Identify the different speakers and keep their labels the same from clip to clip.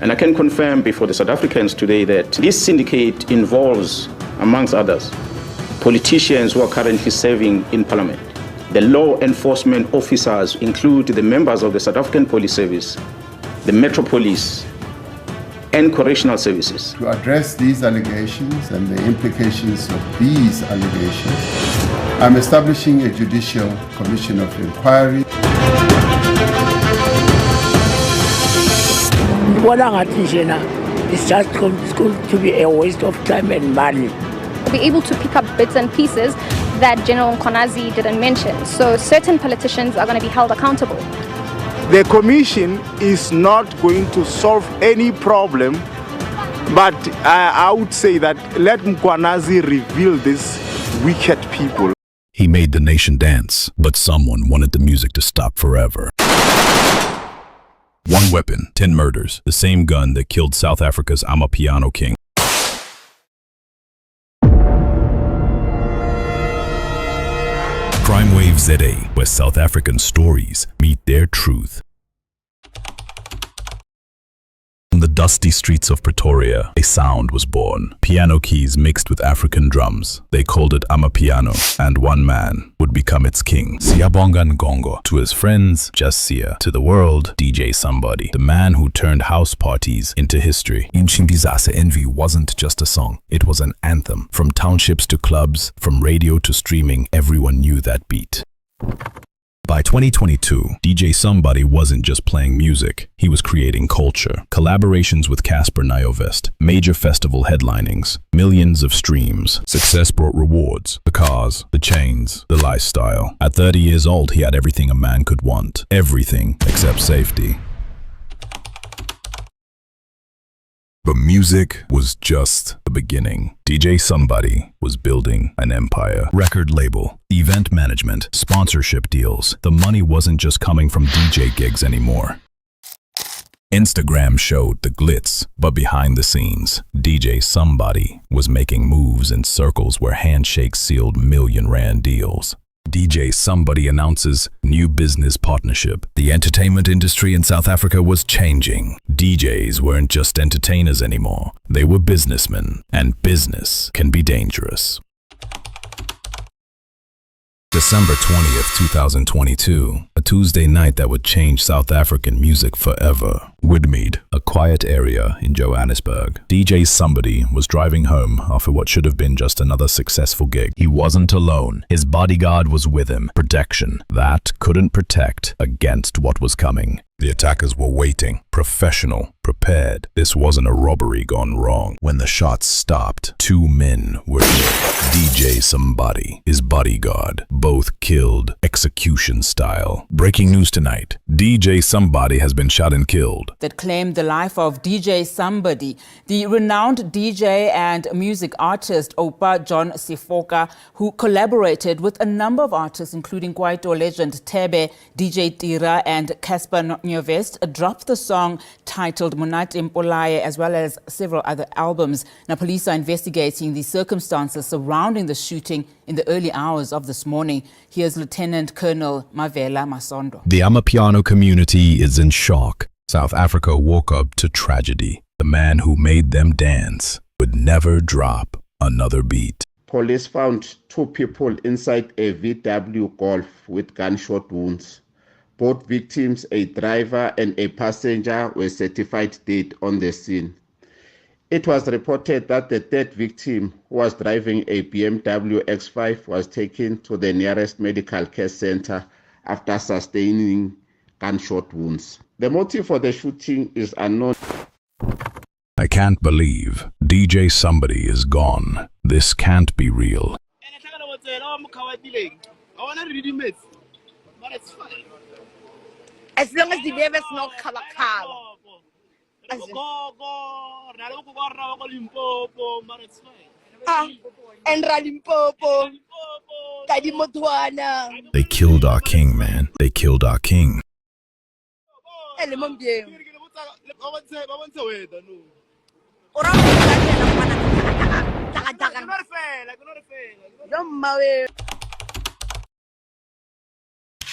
Speaker 1: And I can confirm before the South Africans today that this syndicate involves, amongst others, politicians who are currently serving in Parliament. The law enforcement officers include the members of the South African Police Service, the Metro Police, and correctional services.
Speaker 2: To address these allegations and the implications of these allegations, I'm establishing a judicial commission of inquiry.
Speaker 3: It's just going to be a waste of time and money.
Speaker 4: Be able to pick up bits and pieces that General Mkhwanazi didn't mention. So certain politicians are going to be held accountable.
Speaker 5: The commission is not going to solve any problem, but I would say that let Mkhwanazi reveal these wicked people.
Speaker 6: He made the nation dance, but someone wanted the music to stop forever. One weapon, 10 murders, the same gun that killed South Africa's Amapiano king. CrimeWave ZA, where South African stories meet their truth. On the dusty streets of Pretoria, a sound was born. Piano keys mixed with African drums. They called it Amapiano, and one man would become its king. Siyabonga Ngongo. To his friends, just Sia. To the world, DJ Sumbody. The man who turned house parties into history. Inchimbizase Envy wasn't just a song. It was an anthem. From townships to clubs, from radio to streaming, everyone knew that beat. By 2022, DJ Sumbody wasn't just playing music, he was creating culture. Collaborations with Casper Nyovest, major festival headlinings, millions of streams. Success brought rewards, the cars, the chains, the lifestyle. At 30 years old, he had everything a man could want. Everything except safety. But music was just the beginning. DJ Sumbody was building an empire. Record label, event management, sponsorship deals. The money wasn't just coming from DJ gigs anymore. Instagram showed the glitz, but behind the scenes, DJ Sumbody was making moves in circles where handshakes sealed million-rand deals. DJ Sumbody announces new business partnership. The entertainment industry in South Africa was changing. DJs weren't just entertainers anymore. They were businessmen, and business can be dangerous. December 20th, 2022, a Tuesday night that would change South African music forever. Woodmead, a quiet area in Johannesburg. DJ Sumbody was driving home after what should have been just another successful gig. He wasn't alone. His bodyguard was with him. Protection that couldn't protect against what was coming. The attackers were waiting, professional, prepared. This wasn't a robbery gone wrong. When the shots stopped, two men were killed. DJ Sumbody, his bodyguard, both killed execution style. Breaking news tonight, DJ Sumbody has been shot and killed.
Speaker 7: That claimed the life of DJ Sumbody, the renowned DJ and music artist Opa John Sifoka, who collaborated with a number of artists including Kwaito legend Tebe, DJ Tira and Casper Nyovest, dropped the song titled Monate Mpolaye as well as several other albums. Now police are investigating the circumstances surrounding the shooting in the early hours of this morning. Here's Lieutenant Colonel Mavela Masondo.
Speaker 6: The Amapiano community is in shock. South Africa woke up to tragedy. The man who made them dance would never drop another beat.
Speaker 8: Police found two people inside a VW Golf with gunshot wounds. Both victims, a driver and a passenger, were certified dead on the scene. It was reported that the third victim, who was driving a BMW X5, was taken to the nearest medical care center after sustaining gunshot wounds. The motive for the shooting is unknown.
Speaker 6: I can't believe DJ Sumbody is gone. This can't be real.
Speaker 9: As long as the baby's not color. And Ralimpopo.
Speaker 6: They killed our king, man. They killed our king.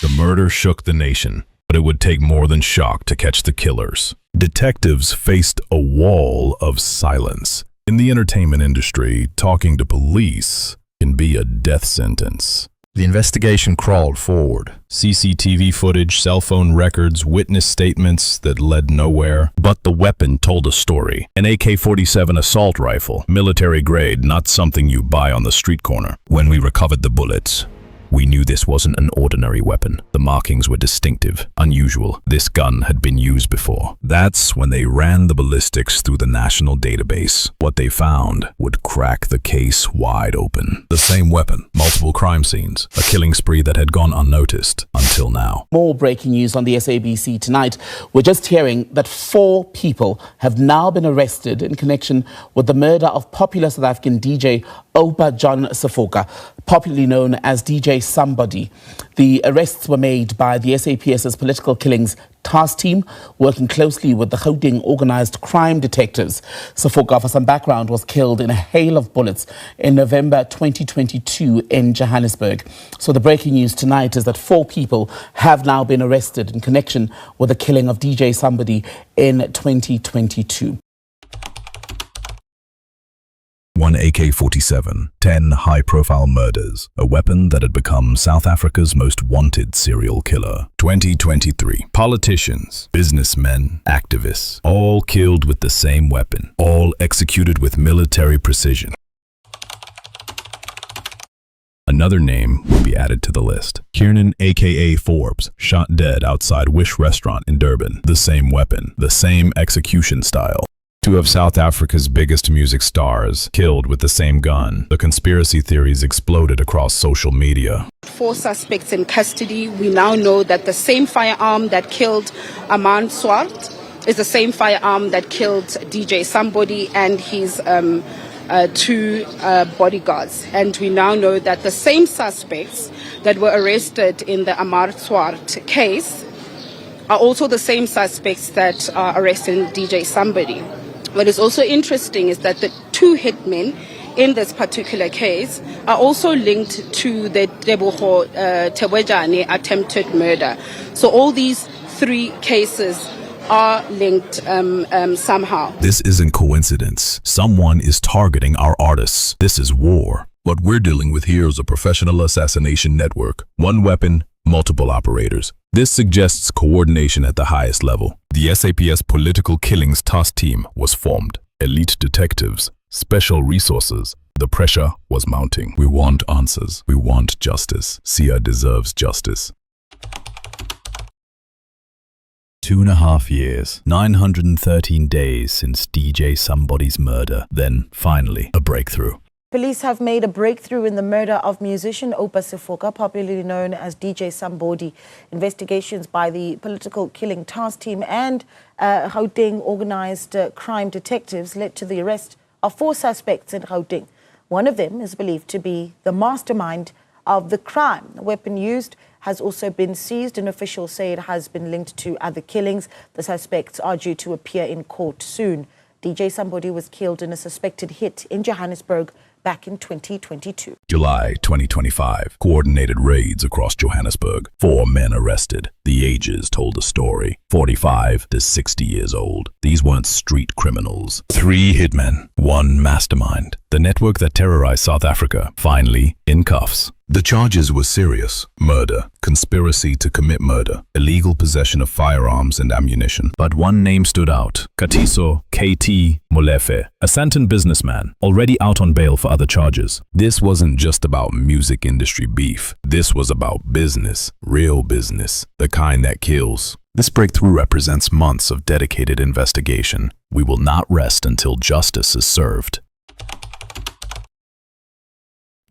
Speaker 6: The murder shook the nation, but it would take more than shock to catch the killers. Detectives faced a wall of silence. In the entertainment industry, talking to police can be a death sentence. The investigation crawled forward. CCTV footage, cell phone records, witness statements that led nowhere. But the weapon told a story. An AK-47 assault rifle, military grade, not something you buy on the street corner. When we recovered the bullets, we knew this wasn't an ordinary weapon. The markings were distinctive, unusual. This gun had been used before. That's when they ran the ballistics through the national database. What they found would crack the case wide open. The same weapon, multiple crime scenes, a killing spree that had gone unnoticed until now.
Speaker 10: More breaking news on the SABC tonight. We're just hearing that 4 people have now been arrested in connection with the murder of popular South African DJ Oupa John Sifoka, popularly known as DJ Sumbody. The arrests were made by the SAPS's Political Killings Task Team, working closely with the Gauteng organised crime detectives. Sifoka, for some background, was killed in a hail of bullets in November 2022 in Johannesburg. So the breaking news tonight is that 4 people have now been arrested in connection with the killing of DJ Sumbody in 2022.
Speaker 6: 1 AK-47, 10 high-profile murders, a weapon that had become South Africa's most wanted serial killer. 2023, politicians, businessmen, activists, all killed with the same weapon, all executed with military precision. Another name will be added to the list. Kiernan, aka Forbes, shot dead outside Wish restaurant in Durban. The same weapon, the same execution style. 2 of South Africa's biggest music stars killed with the same gun. The conspiracy theories exploded across social media.
Speaker 9: 4 suspects in custody. We now know that the same firearm that killed Aman Swart is the same firearm that killed DJ Sumbody and his 2 bodyguards. And we now know that the same suspects that were arrested in the Amar Swart case are also the same suspects that are arresting DJ Sumbody. What is also interesting is that the 2 hitmen in this particular case are also linked to the Tebogo Tebojane attempted murder. So all these 3 cases are linked somehow.
Speaker 6: This isn't coincidence. Someone is targeting our artists. This is war. What we're dealing with here is a professional assassination network. 1 weapon, multiple operators. This suggests coordination at the highest level. The SAPS Political Killings Task Team was formed. Elite detectives, special resources. The pressure was mounting. We want answers. We want justice. Sia deserves justice. 2.5 years, 913 days since DJ Sumbody's murder. Then, finally, a breakthrough.
Speaker 11: Police have made a breakthrough in the murder of musician Oupa Sifoka, popularly known as DJ Sumbody. Investigations by the Political Killing Task Team and Gauteng organised crime detectives led to the arrest of 4 suspects in Gauteng. One of them is believed to be the mastermind of the crime. The weapon used has also been seized, and officials say it has been linked to other killings. The suspects are due to appear in court soon. DJ Sumbody was killed in a suspected hit in Johannesburg back in 2022.
Speaker 6: July 2025, coordinated raids across Johannesburg. 4 men arrested. The ages told a story. 45 to 60 years old. These weren't street criminals. 3 hitmen, 1 mastermind. The network that terrorized South Africa, finally in cuffs. The charges were serious: murder, conspiracy to commit murder, illegal possession of firearms and ammunition. But one name stood out: Katiso KT Molefe, a Sandton businessman, already out on bail for other charges. This wasn't just about music industry beef. This was about business, real business, the kind that kills. This breakthrough represents months of dedicated investigation. We will not rest until justice is served.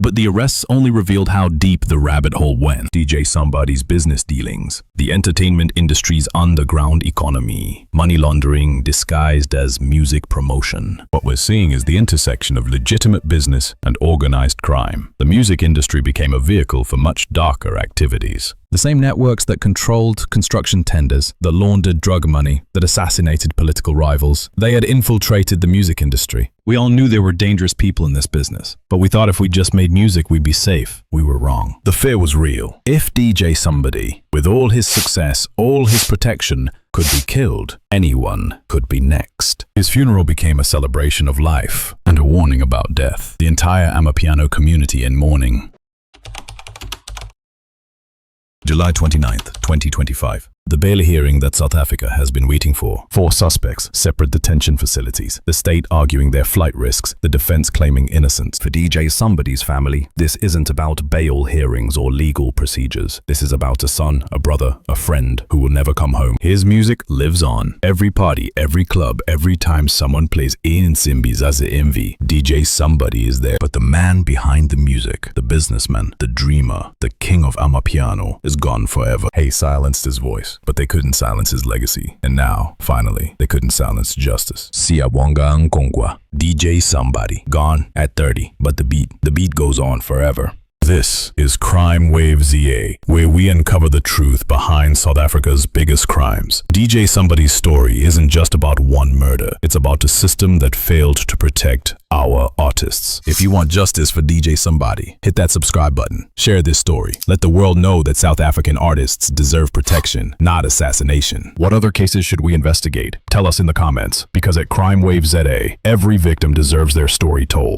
Speaker 6: But the arrests only revealed how deep the rabbit hole went. DJ Sumbody's business dealings, the entertainment industry's underground economy, money laundering disguised as music promotion. What we're seeing is the intersection of legitimate business and organized crime. The music industry became a vehicle for much darker activities. The same networks that controlled construction tenders, that laundered drug money, that assassinated political rivals. They had infiltrated the music industry. We all knew there were dangerous people in this business, but we thought if we just made music, we'd be safe. We were wrong. The fear was real. If DJ Sumbody, with all his success, all his protection, could be killed, anyone could be next. His funeral became a celebration of life and a warning about death. The entire Amapiano community in mourning. July 29th, 2025. The bail hearing that South Africa has been waiting for. 4 suspects, separate detention facilities, the state arguing their flight risks, the defense claiming innocence. For DJ Sumbody's family, this isn't about bail hearings or legal procedures. This is about a son, a brother, a friend who will never come home. His music lives on. Every party, every club, every time someone plays Insimbi ZA Intro, DJ Sumbody is there. But the man behind the music, the businessman, the dreamer, the king of Amapiano, is gone forever. Hey silenced his voice, but they couldn't silence his legacy. And now, finally, they couldn't silence justice. Siyabonga Nkongwa, DJ Sumbody, gone at 30, but the beat goes on forever. This is CrimeWave ZA, where we uncover the truth behind South Africa's biggest crimes. DJ Sumbody's story isn't just about one murder. It's about a system that failed to protect our artists. If you want justice for DJ Sumbody, hit that subscribe button. Share this story. Let the world know that South African artists deserve protection, not assassination. What other cases should we investigate? Tell us in the comments, because at CrimeWave ZA, every victim deserves their story told.